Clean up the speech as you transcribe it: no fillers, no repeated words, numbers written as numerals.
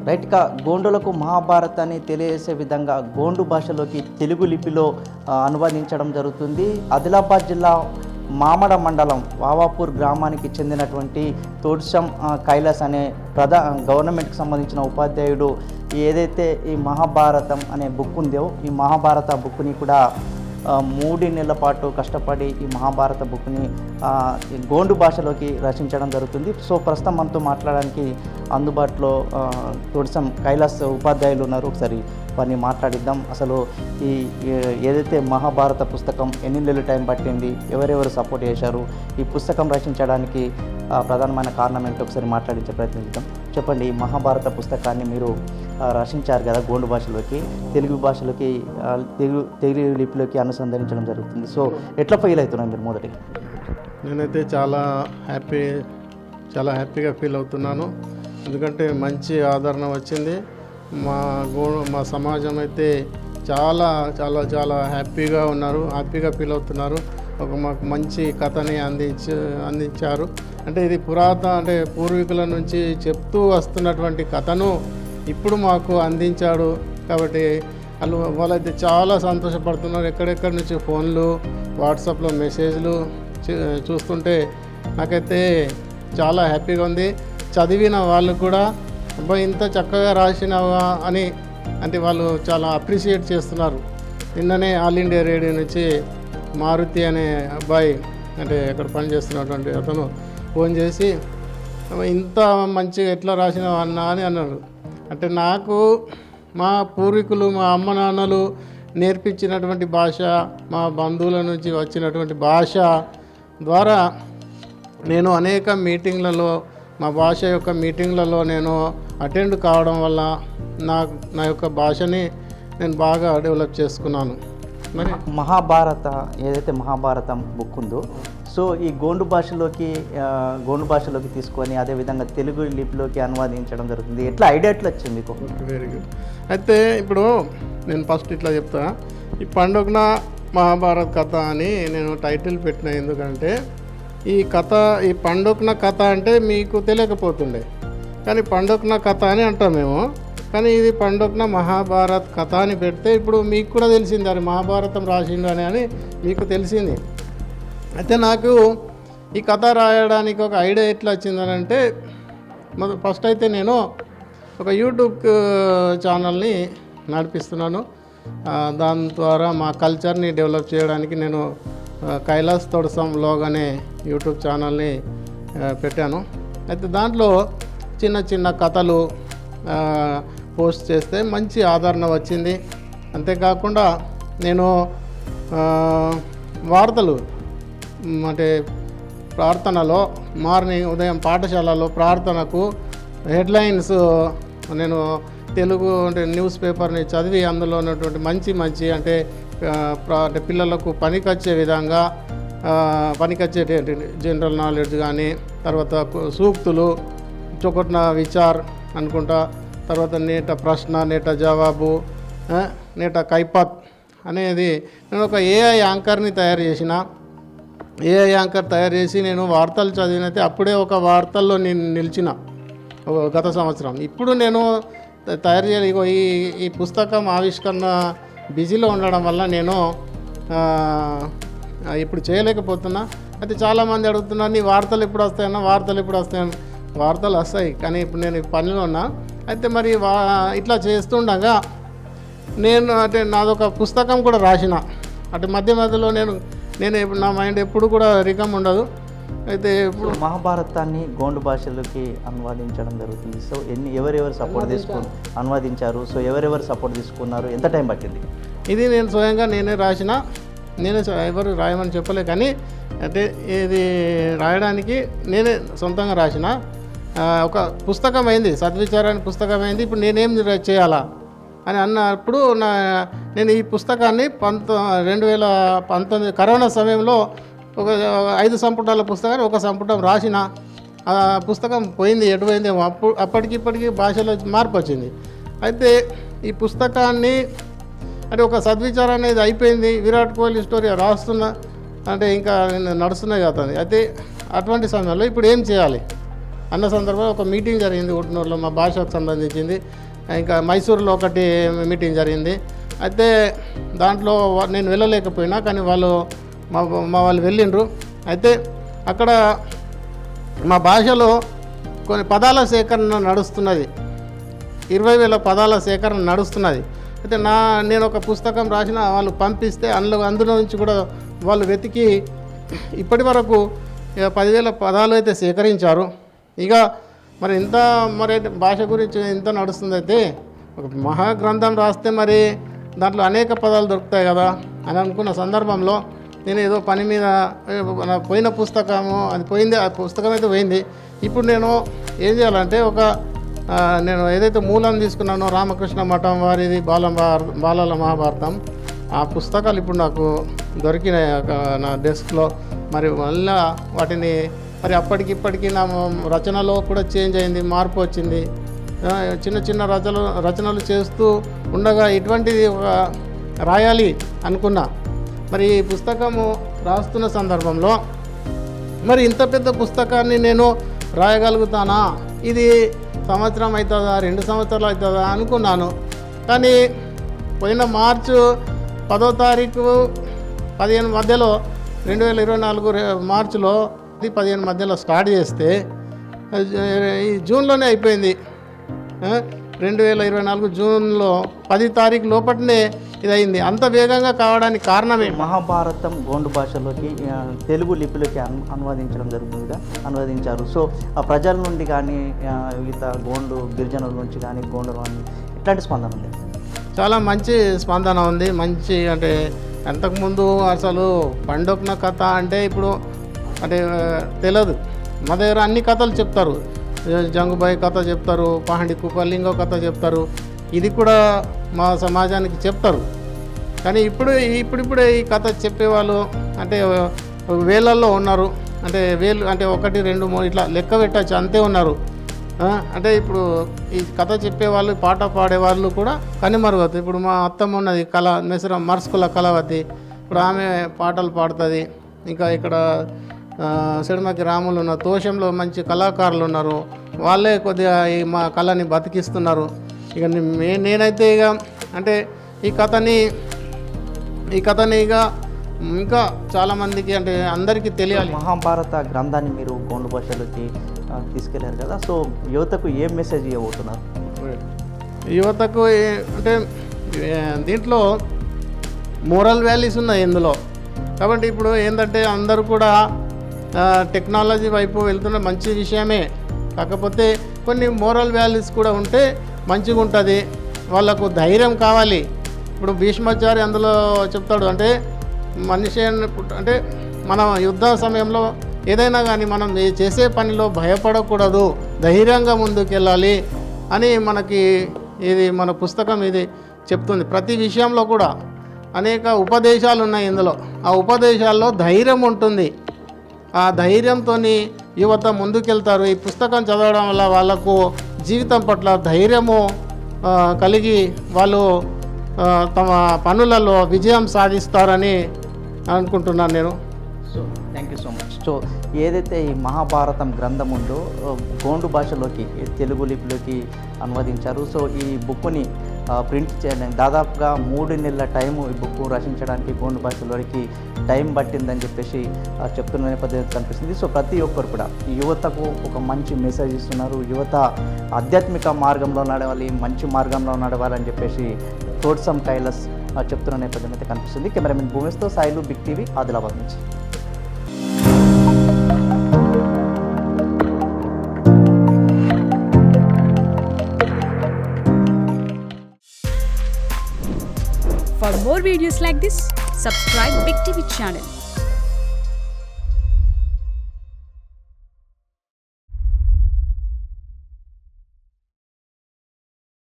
రైట్గా గోండులకు మహాభారతాన్ని తెలియజేసే విధంగా గోండు భాషలోకి తెలుగు లిపిలో అనువదించడం జరుగుతుంది. ఆదిలాబాద్ జిల్లా మామడ మండలం వావాపూర్ గ్రామానికి చెందినటువంటి తోడ్సం కైలాస్ అనే గవర్నమెంట్కి సంబంధించిన ఉపాధ్యాయుడు ఏదైతే ఈ మహాభారతం అనే బుక్ ఉందో ఈ మహాభారత బుక్ని కూడా 3 నెలల పాటు కష్టపడి ఈ మహాభారత బుక్ని గోండు భాషలోకి రచించడం జరుగుతుంది. సో ప్రస్తుతం మనతో మాట్లాడడానికి అందుబాటులో తోడ్సం కైలాస్ ఉపాధ్యాయులు ఉన్నారు. ఒకసారి వారిని మాట్లాడిద్దాం. అసలు ఈ ఏదైతే మహాభారత పుస్తకం ఎన్ని నెలలు టైం పట్టింది, ఎవరెవరు సపోర్ట్ చేశారు, ఈ పుస్తకం రచించడానికి ప్రధానమైన కారణం ఏంటో ఒకసారి మాట్లాడించే ప్రయత్నం చేద్దాం. చెప్పండి, ఈ మహాభారత పుస్తకాన్ని మీరు రచించారు కదా గోండు భాషలోకి, తెలుగు భాషలోకి తెలుగు లిపిలోకి అనుసంధానించడం జరుగుతుంది. సో ఎట్లా ఫీల్ అవుతున్నారు మీరు? మొదటి నేనైతే చాలా హ్యాపీగా ఫీల్ అవుతున్నాను. ఎందుకంటే మంచి ఆదరణ వచ్చింది. మా సమాజం అయితే చాలా చాలా చాలా హ్యాపీగా ఫీల్ అవుతున్నారు. మాకు మంచి కథని అందించారు. అంటే ఇది పూర్వీకుల నుంచి చెప్తూ వస్తున్నటువంటి కథను ఇప్పుడు మాకు అందించాడు. కాబట్టి వాళ్ళైతే చాలా సంతోషపడుతున్నారు. ఎక్కడెక్కడి నుంచి ఫోన్లు, వాట్సాప్లో మెసేజ్లు చూస్తుంటే నాకైతే చాలా హ్యాపీగా ఉంది. చదివిన వాళ్ళు కూడా అబ్బా ఇంత చక్కగా రాసినావా అని అంటే వాళ్ళు చాలా అప్రిషియేట్ చేస్తున్నారు. నిన్ననే ఆల్ ఇండియా రేడియో నుంచి మారుతి అనే అబ్బాయి, అంటే అక్కడ పనిచేస్తున్నటువంటి అతను ఫోన్ చేసి ఇంత మంచిగా ఎట్లా రాసినావు అన్నా అని అన్నాడు. అంటే నాకు మా పూర్వీకులు, మా అమ్మ నాన్నలు నేర్పించినటువంటి భాష, మా బంధువుల నుంచి వచ్చినటువంటి భాష ద్వారా నేను అనేక మీటింగ్లలో, మా భాష యొక్క మీటింగ్లలో నేను అటెండ్ కావడం వల్ల నా యొక్క భాషని నేను బాగా డెవలప్ చేసుకున్నాను. మరి ఏదైతే మహాభారతం బుక్ ఉందో సో ఈ గోండు భాషలోకి తీసుకొని అదేవిధంగా తెలుగు లిపిలోకి అనువాదించడం జరుగుతుంది. ఎట్లా ఐడియా ఎట్లా వచ్చింది మీకు? Very good. అయితే ఇప్పుడు నేను ఫస్ట్ ఇట్లా చెప్తా. ఈ పండుగన మహాభారత్ కథ అని నేను టైటిల్ పెట్టిన. ఎందుకంటే ఈ పండుగన కథ అంటే మీకు తెలియకపోతుండే, కానీ పండుగన కథ అని అంటాం మేము. కానీ ఇది పండుగన మహాభారత్ కథ అని పెడితే ఇప్పుడు మీకు కూడా తెలిసింది, అది మహాభారతం రాసిండు అని మీకు తెలిసింది. అయితే నాకు ఈ కథ రాయడానికి ఒక ఐడియా ఎట్లా వచ్చిందని అంటే, ఫస్ట్ అయితే నేను ఒక యూట్యూబ్ ఛానల్ని నడిపిస్తున్నాను. దాని ద్వారా మా కల్చర్ని డెవలప్ చేయడానికి నేను కైలాస్ తోడ్సం వ్లాగ్ అనే యూట్యూబ్ ఛానల్ని పెట్టాను. అయితే దాంట్లో చిన్న చిన్న కథలు పోస్ట్ చేస్తే మంచి ఆదరణ వచ్చింది. అంతేకాకుండా నేను వార్తలు అంటే ప్రార్థనలో ఉదయం పాఠశాలలో ప్రార్థనకు హెడ్లైన్స్ నేను తెలుగు అంటే న్యూస్ పేపర్ని చదివి అందులో ఉన్నటువంటి మంచి అంటే పిల్లలకు పనికొచ్చే విధంగా పనికొచ్చే జనరల్ నాలెడ్జ్ కానీ, తర్వాత సూక్తులు, చొకట్న విచార్ అనుకుంటా, తర్వాత నేట ప్రశ్న, నేట జవాబు, నేట కైపత్ అనేది నేను ఒక ఏఐ యాంకర్ని తయారు చేసిన. ఏఐ యాంకర్ తయారు చేసి నేను వార్తలు చదివినైతే అప్పుడే ఒక వార్తల్లో నేను నిలిచిన గత సంవత్సరం. ఇప్పుడు నేను తయారు చేయాలి. ఈ పుస్తకం ఆవిష్కరణ బిజీలో ఉండడం వల్ల నేను ఇప్పుడు చేయలేకపోతున్నా. అయితే చాలామంది అడుగుతున్నారు, నీ వార్తలు ఎప్పుడు వస్తాయన్నా? వార్తలు వస్తాయి, కానీ ఇప్పుడు నేను పనిలో ఉన్నా. అయితే మరి ఇట్లా చేస్తుండగా నేను అంటే నాదొక పుస్తకం కూడా రాసిన. అంటే మధ్యలో నేను నా మైండ్ ఎప్పుడు కూడా రికం ఉండదు. అయితే ఇప్పుడు మహాభారతాన్ని గోండు భాషలోకి అనువాదించడం జరుగుతుంది. సో ఎవరెవరు సపోర్ట్ అనువాదించారు? సో ఎవరెవరు సపోర్ట్ తీసుకున్నారు? ఎంత టైం పట్టింది? ఇది నేను స్వయంగా నేనే రాసిన. నేనే ఎవరు రాయమని చెప్పలే, కానీ అంటే ఇది రాయడానికి నేనే సొంతంగా రాసిన. ఒక పుస్తకం అయింది, సద్విచారానికి పుస్తకం అయింది. ఇప్పుడు నేనేం చేయాలా అని అన్నప్పుడు నేను ఈ పుస్తకాన్ని 2019 కరోనా సమయంలో ఒక 5 సంపుటాల పుస్తకాన్ని ఒక సంపుటం రాసిన. ఆ పుస్తకం పోయింది, ఎటు పోయిందేమో. అప్పటికిప్పటికీ భాషలో మార్పు వచ్చింది. అయితే ఈ పుస్తకాన్ని అంటే ఒక సద్విచారం అనేది అయిపోయింది. విరాట్ కోహ్లీ స్టోరీ రాస్తున్నా అంటే ఇంకా నడుస్తున్నాయి కదా. అయితే అటువంటి సమయంలో ఇప్పుడు ఏం చేయాలి? అన్న సందర్భంలో ఒక మీటింగ్ జరిగింది ఉట్నూరులో మా భాషకు సంబంధించింది. ఇంకా మైసూరులో ఒకటి మీటింగ్ జరిగింది. అయితే దాంట్లో నేను వెళ్ళలేకపోయినా, కానీ వాళ్ళు మా వాళ్ళు వెళ్ళిండ్రు. అయితే అక్కడ మా భాషలో కొన్ని పదాల సేకరణ నడుస్తున్నది, 20,000 పదాల సేకరణ నడుస్తున్నది. అయితే నేను ఒక పుస్తకం రాసిన వాళ్ళు పంపిస్తే అందులో నుంచి కూడా వాళ్ళు వెతికి ఇప్పటి వరకు 10,000 పదాలు అయితే సేకరించారు. ఇక మరి మరి భాష గురించి ఇంత నడుస్తుంది. అయితే ఒక మహాగ్రంథం రాస్తే మరి దాంట్లో అనేక పదాలు దొరుకుతాయి కదా అని అనుకున్న సందర్భంలో నేను ఏదో పని మీద పోయిన పుస్తకము అది పోయింది, ఆ పుస్తకం అయితే పోయింది. ఇప్పుడు నేను ఏం చేయాలంటే నేను ఏదైతే మూలం తీసుకున్నానో రామకృష్ణ మఠం వారిది బాలల మహాభారతం, ఆ పుస్తకాలు ఇప్పుడు నాకు దొరికినాయి నా డెస్క్లో. మరి మళ్ళీ వాటిని మరి అప్పటికిప్పటికీ నా రచనలో కూడా చేంజ్ అయింది, మార్పు వచ్చింది. చిన్న చిన్న రచనలు చేస్తూ ఉండగా ఇటువంటిది రాయాలి అనుకున్నా. మరి ఈ పుస్తకము రాస్తున్న సందర్భంలో మరి ఇంత పెద్ద పుస్తకాన్ని నేను రాయగలుగుతానా, ఇది సంవత్సరం అవుతుందా 2 సంవత్సరాలు అవుతుందా అనుకున్నాను. కానీ పోయిన మార్చి 10వ తారీఖు 15 మధ్యలో 2024 మార్చిలో 15 మధ్యలో స్టార్ట్ చేస్తే ఈ జూన్లోనే అయిపోయింది. 2024 జూన్లో 10 తారీఖు లోపలనే ఇది అయింది. అంత వేగంగా కావడానికి కారణమే మహాభారతం గోండు భాషలోకి తెలుగు లిపిలోకి అనువదించారు. సో ఆ ప్రజల నుండి కానీ వివిధ గోండు గిరిజనుల నుంచి కానీ గోండుల నుంచి ఎట్లాంటి స్పందన ఉంది? చాలా మంచి స్పందన ఉంది. మంచి అంటే అంతకుముందు అసలు పండొక్న కథ అంటే ఇప్పుడు అంటే తెలియదు. మా దగ్గర అన్ని కథలు చెప్తారు, జంగుబాయి కథ చెప్తారు, పహండి కుప్పలింగో కథ చెప్తారు, ఇది కూడా మా సమాజానికి చెప్తారు. కానీ ఇప్పుడిప్పుడే ఈ కథ చెప్పేవాళ్ళు అంటే వేలల్లో ఉన్నారు. అంటే 1, 2, 3 ఇట్లా లెక్క పెట్టచ్చు అంతే ఉన్నారు. అంటే ఇప్పుడు ఈ కథ చెప్పేవాళ్ళు, పాట పాడేవాళ్ళు కూడా కనుమరుగవుతారు. ఇప్పుడు మా అత్తమ్మ ఉన్నది మర్స్కుల కళావతి, ఇప్పుడు ఆమె పాటలు పాడుతుంది. ఇంకా ఇక్కడ సిడిమకి రాములు ఉన్నారు, తోషంలో మంచి కళాకారులు ఉన్నారు, వాళ్ళే కొద్దిగా మా కళని బతికిస్తున్నారు. ఇక నేనైతే ఇక అంటే ఈ కథని ఇక ఇంకా చాలామందికి అంటే అందరికీ తెలియాలి. మహాభారత గ్రంథాన్ని మీరు గోండు భాషలోకి తీసుకెళ్లారు కదా, సో యువతకు ఏం మెసేజ్ ఇవ్వబోతున్నారు? యువతకు అంటే దీంట్లో మోరల్ వాల్యూస్ ఉన్నాయి ఇందులో. కాబట్టి ఇప్పుడు ఏంటంటే అందరూ కూడా టెక్నాలజీ వైపు వెళ్తున్న మంచి విషయమే, కాకపోతే కొన్ని మోరల్ వాల్యూస్ కూడా ఉంటే మంచిగా ఉంటుంది. వాళ్ళకు ధైర్యం కావాలి. ఇప్పుడు భీష్మాచారి అందులో చెప్తాడు, అంటే మనిషి అంటే మన యుద్ధ సమయంలో ఏదైనా కానీ మనం చేసే పనిలో భయపడకూడదు, ధైర్యంగా ముందుకెళ్ళాలి అని మనకి మన పుస్తకం ఇది చెప్తుంది. ప్రతి విషయంలో కూడా అనేక ఉపదేశాలు ఉన్నాయి ఇందులో. ఆ ఉపదేశాల్లో ధైర్యం ఉంటుంది. ఆ ధైర్యంతో యువత ముందుకెళ్తారు. ఈ పుస్తకం చదవడం వల్ల వాళ్ళకు జీవితం పట్ల ధైర్యము కలిగి వాళ్ళు తమ పనులలో విజయం సాధిస్తారని అనుకుంటున్నాను నేను. So thank you so much. So ఏదైతే ఈ మహాభారతం గ్రంథం ఉందో గోండు భాషలోకి తెలుగు లిపిలోకి అనువదించారు. సో ఈ బుక్ని ప్రింట్ చేయడానికి దాదాపుగా 3 నెలల టైము ఈ బుక్ రచించడానికి గోండు భాషలోకి టైం పట్టిందని చెప్పేసి చెప్తున్న నేపథ్యం కనిపిస్తుంది. సో ప్రతి ఒక్కరు కూడా యువతకు ఒక మంచి మెసేజ్ ఇస్తున్నారు. యువత ఆధ్యాత్మిక మార్గంలో నడవాలి, మంచి మార్గంలో నడవాలని చెప్పేసి తోడ్సం కైలాస్ చెప్తున్న నేపథ్యం అయితే కనిపిస్తుంది. కెమెరామెన్ భూమేష్తో సాయిలు, బిగ్ టీవీ, ఆదిలాబాద్ నుంచి. For more videos like this, subscribe Big TV channel.